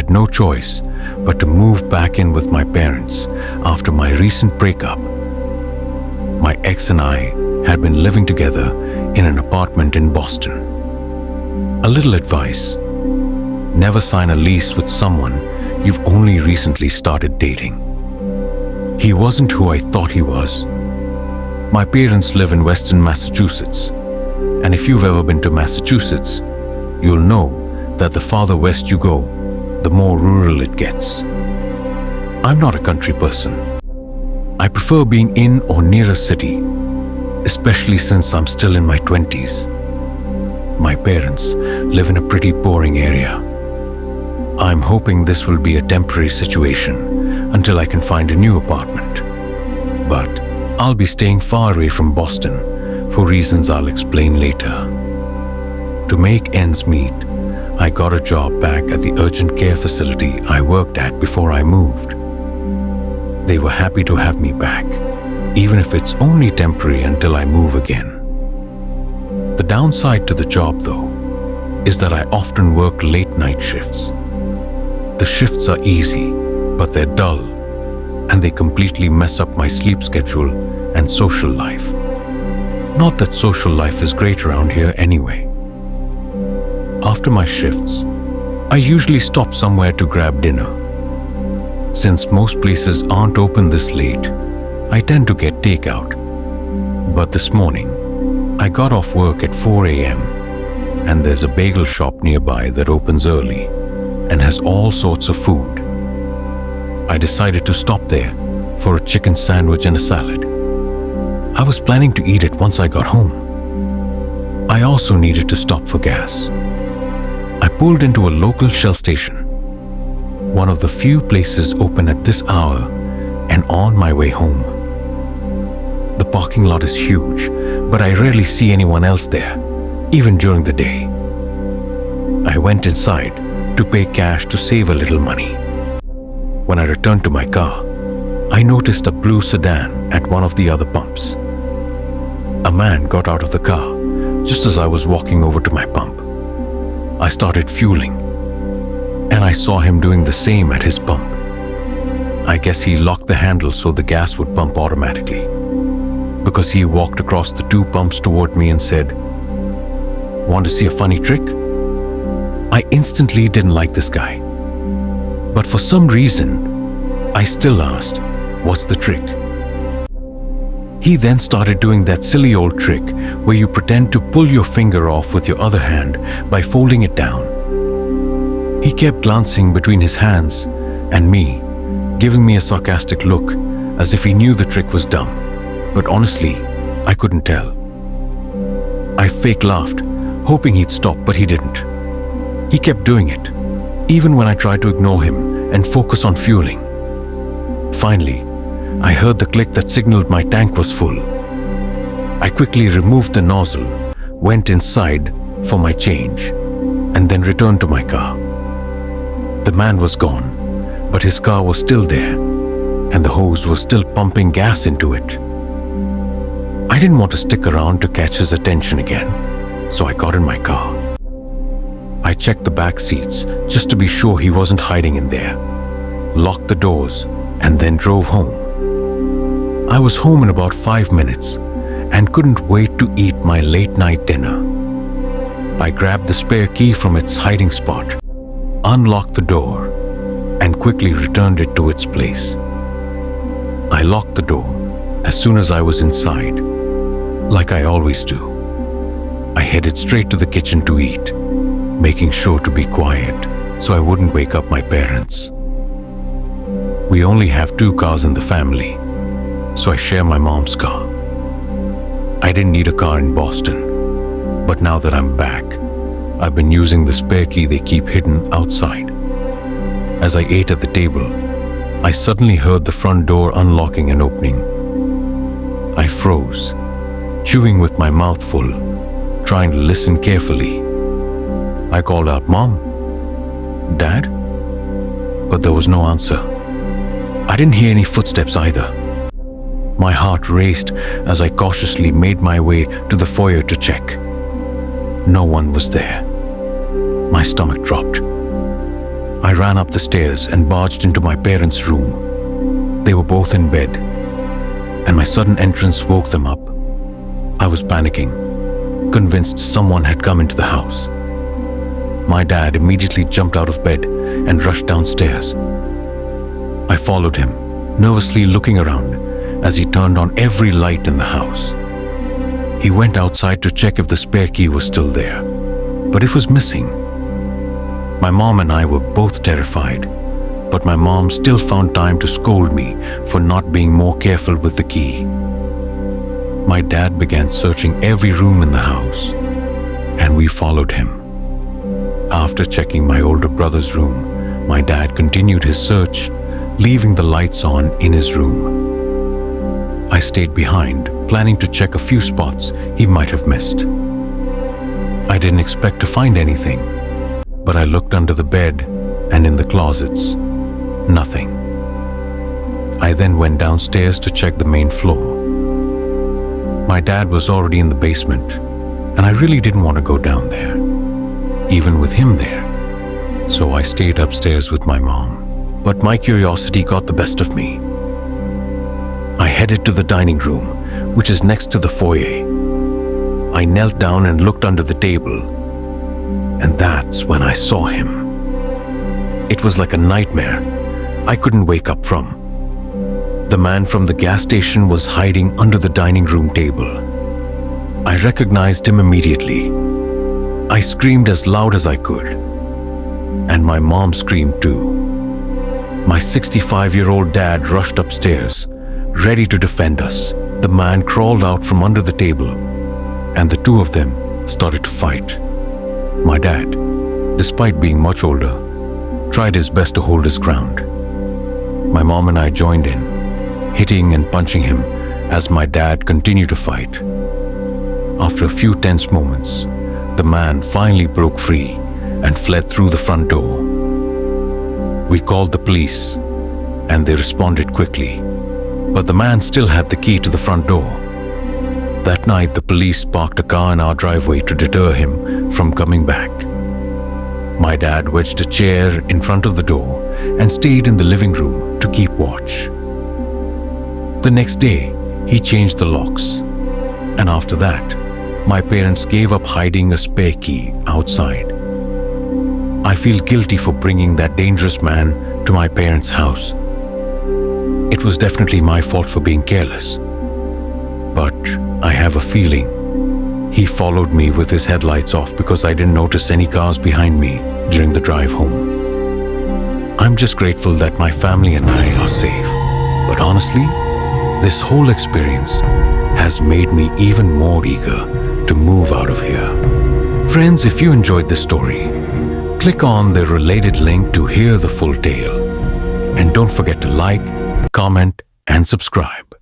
had no choice but to move back in with my parents after my recent breakup. My ex and I had been living together in an apartment in Boston. A little advice: never sign a lease with someone you've only recently started dating. He wasn't who I thought he was. My parents live in Western Massachusetts, and if you've ever been to Massachusetts, you'll know that the farther west you go, the more rural it gets. I'm not a country person. I prefer being in or near a city, especially since I'm still in my 20s. My parents live in a pretty boring area. I'm hoping this will be a temporary situation until I can find a new apartment. But I'll be staying far away from Boston for reasons I'll explain later. To make ends meet, I got a job back at the urgent care facility I worked at before I moved. They were happy to have me back, even if it's only temporary until I move again. The downside to the job, though, is that I often work late night shifts. The shifts are easy, but they're dull, and they completely mess up my sleep schedule and social life. Not that social life is great around here anyway. After my shifts, I usually stop somewhere to grab dinner. Since most places aren't open this late, I tend to get takeout. But this morning, I got off work at 4 a.m. and there's a bagel shop nearby that opens early and has all sorts of food. I decided to stop there for a chicken sandwich and a salad. I was planning to eat it once I got home. I also needed to stop for gas. I pulled into a local Shell station, one of the few places open at this hour, and on my way home. The parking lot is huge, but I rarely see anyone else there, even during the day. I went inside to pay cash to save a little money. When I returned to my car, I noticed a blue sedan at one of the other pumps. A man got out of the car just as I was walking over to my pump. I started fueling, and I saw him doing the same at his pump. I guess he locked the handle so the gas would pump automatically, because he walked across the two pumps toward me and said, "Want to see a funny trick?" I instantly didn't like this guy, but for some reason, I still asked, "What's the trick?" He then started doing that silly old trick where you pretend to pull your finger off with your other hand by folding it down. He kept glancing between his hands and me, giving me a sarcastic look as if he knew the trick was dumb, but honestly, I couldn't tell. I fake laughed, hoping he'd stop, but he didn't. He kept doing it, even when I tried to ignore him and focus on fueling. Finally, I heard the click that signaled my tank was full. I quickly removed the nozzle, went inside for my change, and then returned to my car. The man was gone, but his car was still there, and the hose was still pumping gas into it. I didn't want to stick around to catch his attention again, so I got in my car. I checked the back seats just to be sure he wasn't hiding in there, locked the doors, and then drove home. I was home in about 5 minutes and couldn't wait to eat my late night dinner. I grabbed the spare key from its hiding spot, unlocked the door, and quickly returned it to its place. I locked the door as soon as I was inside, like I always do. I headed straight to the kitchen to eat, making sure to be quiet so I wouldn't wake up my parents. We only have 2 cars in the family, so I share my mom's car. I didn't need a car in Boston, but now that I'm back, I've been using the spare key they keep hidden outside. As I ate at the table, I suddenly heard the front door unlocking and opening. I froze, chewing with my mouth full, trying to listen carefully. I called out, "Mom? Dad?" But there was no answer. I didn't hear any footsteps either. My heart raced as I cautiously made my way to the foyer to check. No one was there. My stomach dropped. I ran up the stairs and barged into my parents' room. They were both in bed, and my sudden entrance woke them up. I was panicking, convinced someone had come into the house. My dad immediately jumped out of bed and rushed downstairs. I followed him, nervously looking around as he turned on every light in the house. He went outside to check if the spare key was still there, but it was missing. My mom and I were both terrified, but my mom still found time to scold me for not being more careful with the key. My dad began searching every room in the house, and we followed him. After checking my older brother's room, my dad continued his search, leaving the lights on in his room. I stayed behind, planning to check a few spots he might have missed. I didn't expect to find anything, but I looked under the bed and in the closets. Nothing. I then went downstairs to check the main floor. My dad was already in the basement, and I really didn't want to go down there, even with him there. So I stayed upstairs with my mom. But my curiosity got the best of me. I headed to the dining room, which is next to the foyer. I knelt down and looked under the table, and that's when I saw him. It was like a nightmare I couldn't wake up from. The man from the gas station was hiding under the dining room table. I recognized him immediately. I screamed as loud as I could, and my mom screamed too. My 65-year-old dad rushed upstairs, ready to defend us. The man crawled out from under the table, and the two of them started to fight. My dad, despite being much older, tried his best to hold his ground. My mom and I joined in, hitting and punching him as my dad continued to fight. After a few tense moments, the man finally broke free and fled through the front door. We called the police, and they responded quickly, but the man still had the key to the front door. That night, the police parked a car in our driveway to deter him from coming back. My dad wedged a chair in front of the door and stayed in the living room to keep watch. The next day, he changed the locks, and after that, my parents gave up hiding a spare key outside. I feel guilty for bringing that dangerous man to my parents' house. It was definitely my fault for being careless, but I have a feeling he followed me with his headlights off because I didn't notice any cars behind me during the drive home. I'm just grateful that my family and I are safe, but honestly, this whole experience has made me even more eager to move out of here. Friends, if you enjoyed this story, click on the related link to hear the full tale. And don't forget to like, comment, and subscribe.